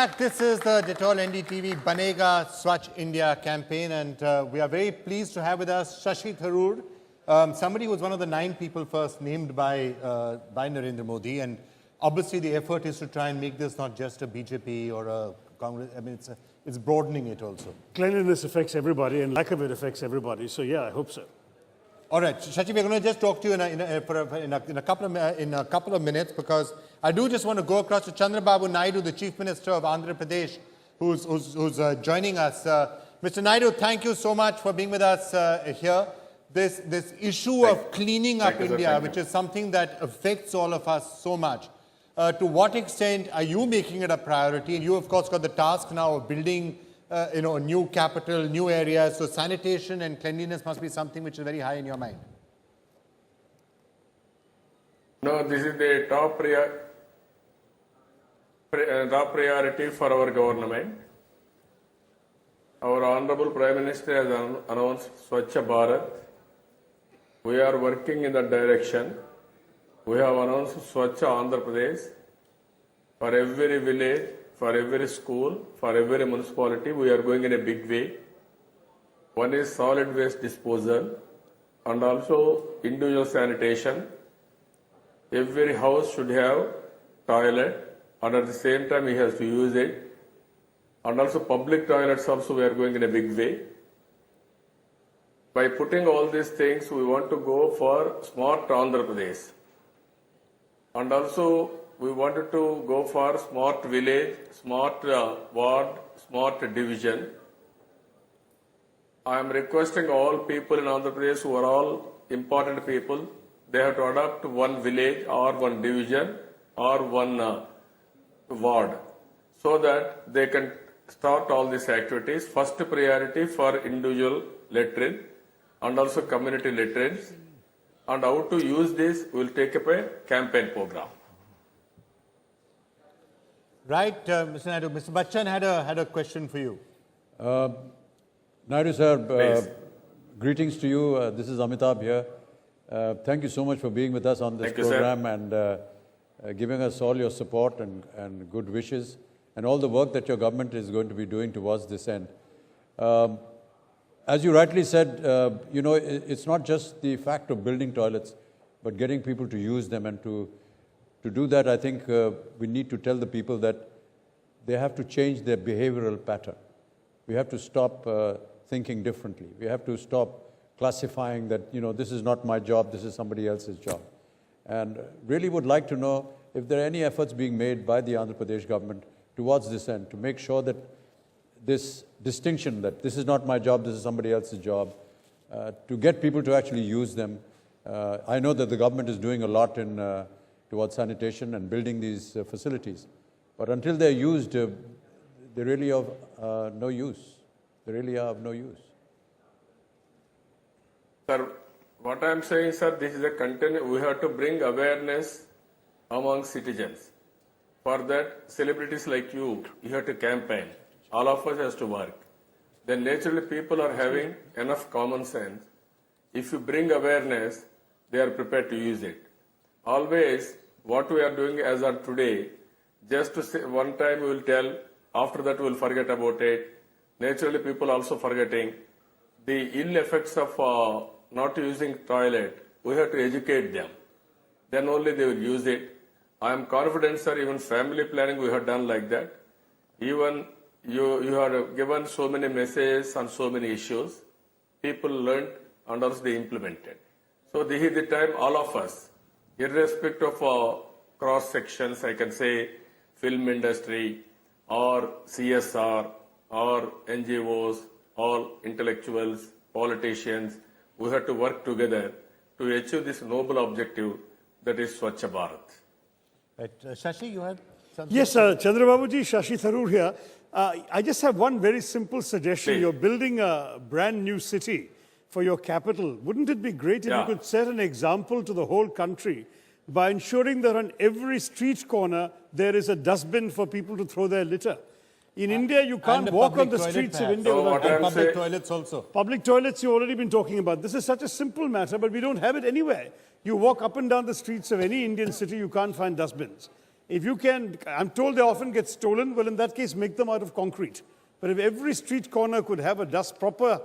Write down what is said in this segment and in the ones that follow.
This is the Dettol NDTV Banega Swachh India campaign, and we are very pleased to have with us Shashi Tharoor, somebody who was one of the 9 people first named by Narendra Modi. And obviously the effort is to try and make this not just a BJP or a Congress. I mean, it's broadening it also. Cleanliness affects everybody, and lack of it affects everybody. So yeah, I hope so. All right, Shashi, we're going to just talk to you in a couple of minutes, because I do just want to go across to Chandrababu Naidu, the Chief Minister of Andhra Pradesh, who's joining us. Mr. Naidu, thank you so much for being with us here. This issue of cleaning up India, which is something that affects all of us so much. To what extent are you making it a priority? And you, of course, got the task now of building a new capital, new areas. So sanitation and cleanliness must be something which is very high in your mind. No, this is the top priority for our government. Our Honorable Prime Minister has announced Swachh Bharat. We are working in that direction. We have announced Swachh Andhra Pradesh. For every village, for every school, for every municipality, we are going in a big way. One is solid waste disposal and also individual sanitation. Every house should have toilet, and at the same time he has to use it. And also public toilets also we are going in a big way. By putting all these things, we want to go for smart Andhra Pradesh. And also we wanted to go for smart village, smart ward, smart division. I am requesting all people in Andhra Pradesh who are all important people, they have to adopt one village or one division or one ward, so that they can start all these activities. First priority for individual latrine and also community latrines. And how to use this, we will take up a campaign program. Right, Mr. Naidu. Mr. Bachchan had a question for you. Naidu sir, greetings to you. This is Amitabh here. Thank you so much for being with us on this program and giving us all your support and good wishes and all the work that your government is going to be doing towards this end. As you rightly said, it's not just the fact of building toilets, but getting people to use them. And to do that, I think we need to tell the people that they have to change their behavioral pattern. We have to stop thinking differently. We have to stop classifying that, this is not my job, this is somebody else's job. And really would like to know if there are any efforts being made by the Andhra Pradesh government towards this end to make sure that this distinction that this is not my job, this is somebody else's job, to get people to actually use them. I know that the government is doing a lot towards sanitation and building these facilities, but until they're used, they really are of no use. They really are of no use. Sir, what I am saying, sir, this is a continue. We have to bring awareness among citizens. For that, celebrities like you have to campaign. All of us has to work. Then naturally people are having enough common sense. If you bring awareness, they are prepared to use it. Always, what we are doing as of today, just to say one time we will tell, after that we will forget about it. Naturally people also forgetting. The ill effects of not using toilet, we have to educate them. Then only they will use it. I am confident, sir, even family planning we have done like that. Even you have given so many messages on so many issues. People learned and also they implemented. So this is the time all of us, irrespective of cross sections, I can say film industry or CSR or NGOs, all intellectuals, politicians, we have to work together to achieve this noble objective that is Swachh Bharat. Right. Shashi, you had something? Yes, Chandrababuji, Shashi Tharoor here. I just have one very simple suggestion. Please. You're building a brand new city for your capital. Wouldn't it be great if you could set an example to the whole country by ensuring that on every street corner there is a dustbin for people to throw their litter? In India, you can't walk on the streets of India without public toilets also. Public toilets you've already been talking about. This is such a simple matter, but we don't have it anywhere. You walk up and down the streets of any Indian city, you can't find dustbins. If you can, I'm told they often get stolen. Well, in that case, make them out of concrete. But if every street corner could have a proper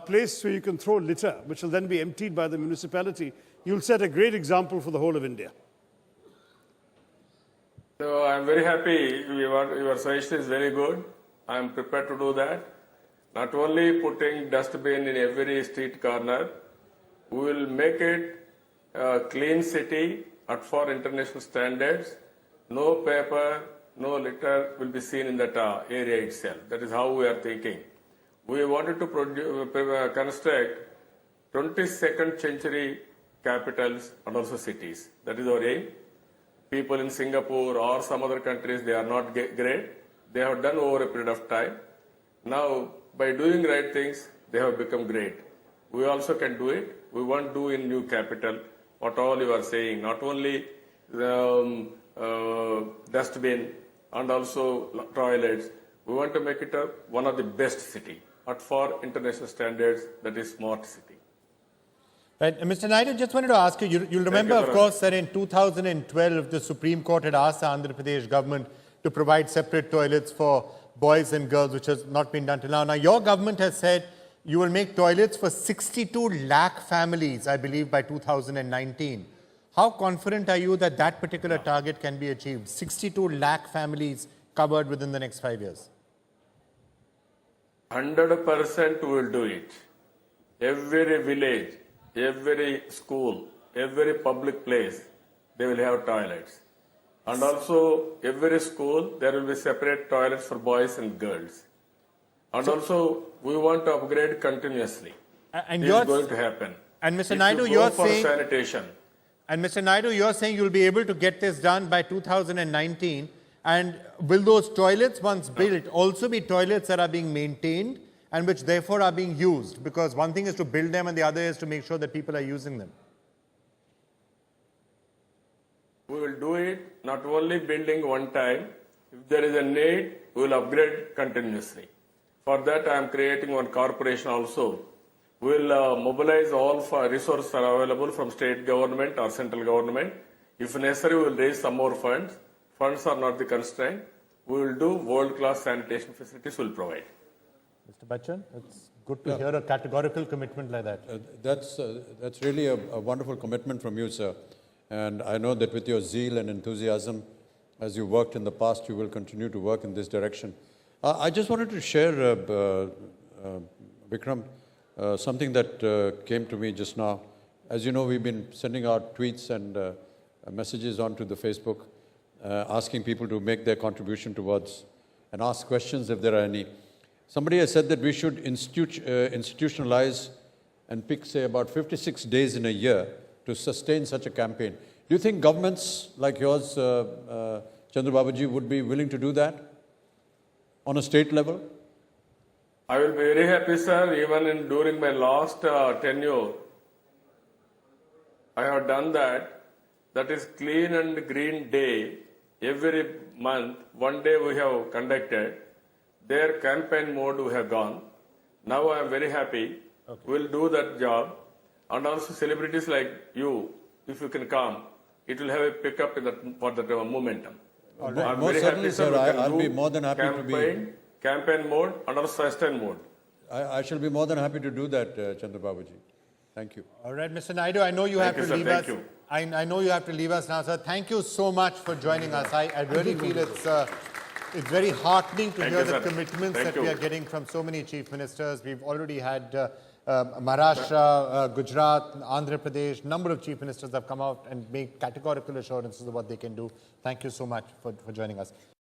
place where you can throw litter, which will then be emptied by the municipality, you'll set a great example for the whole of India. So I'm very happy. Your suggestion is very good. I'm prepared to do that. Not only putting dustbin in every street corner, we will make it a clean city for international standards. No paper, no litter will be seen in that area itself. That is how we are thinking. We wanted to construct 22nd century capitals and also cities. That is our aim. People in Singapore or some other countries, they are not great. They have done over a period of time. Now, by doing right things, they have become great. We also can do it. We want to do in new capital what all you are saying, not only dustbin and also toilets. We want to make it one of the best city, but for international standards, that is smart city. Right. Mr. Naidu, just wanted to ask you, you'll remember, of course, that in 2012, the Supreme Court had asked the Andhra Pradesh government to provide separate toilets for boys and girls, which has not been done till now. Now, your government has said you will make toilets for 62 lakh families, I believe, by 2019. How confident are you that that particular target can be achieved? 62 lakh families covered within the next 5 years. 100% we will do it. Every village, every school, every public place, they will have toilets. And also, every school, there will be separate toilets for boys and girls. And also, we want to upgrade continuously. And this is going to happen. And Mr. If Naidu, you go you're for saying... sanitation. And Mr. Naidu, you're saying you'll be able to get this done by 2019. And will those toilets, once built, also be toilets that are being maintained and which therefore are being used? Because one thing is to build them and the other is to make sure that people are using them. We will do it not only building one time. If there is a need, we will upgrade continuously. For that, I am creating one corporation also. We will mobilize all resources are available from state government or central government. If necessary, we will raise some more funds. Funds are not the constraint. We will do world-class sanitation facilities we will provide. Mr. Bachchan, it's good to hear a categorical commitment like that. That's really a wonderful commitment from you, sir. And I know that with your zeal and enthusiasm, as you worked in the past, you will continue to work in this direction. I just wanted to share, Vikram, something that came to me just now. As you know, we've been sending out tweets and messages onto the Facebook, asking people to make their contribution towards and ask questions if there are any. Somebody has said that we should institutionalize and pick, say, about 56 days in a year to sustain such a campaign. Do you think governments like yours, Chandrababuji, would be willing to do that on a state level? I will be very happy, sir. Even during my last tenure, I have done that. That is Clean and Green Day. Every month, one day we have conducted. Their campaign mode we have gone. Now I am very happy. Okay. We'll do that job. And also celebrities like you, if you can come, it will have a pickup for the momentum. Right. I'm very happy, sir. I'll be more than happy to be... Campaign mode and also sustain mode. I shall be more than happy to do that, Chandrababuji. Thank you. All right, Mr. Naidu, I know you have to leave us. I know you have to leave us now, sir. Thank you so much for joining us. I really feel it's very heartening to hear the commitments that we are getting from so many chief ministers. We've already had Maharashtra, Gujarat, Andhra Pradesh, number of chief ministers have come out and made categorical assurances of what they can do. Thank you so much for joining us.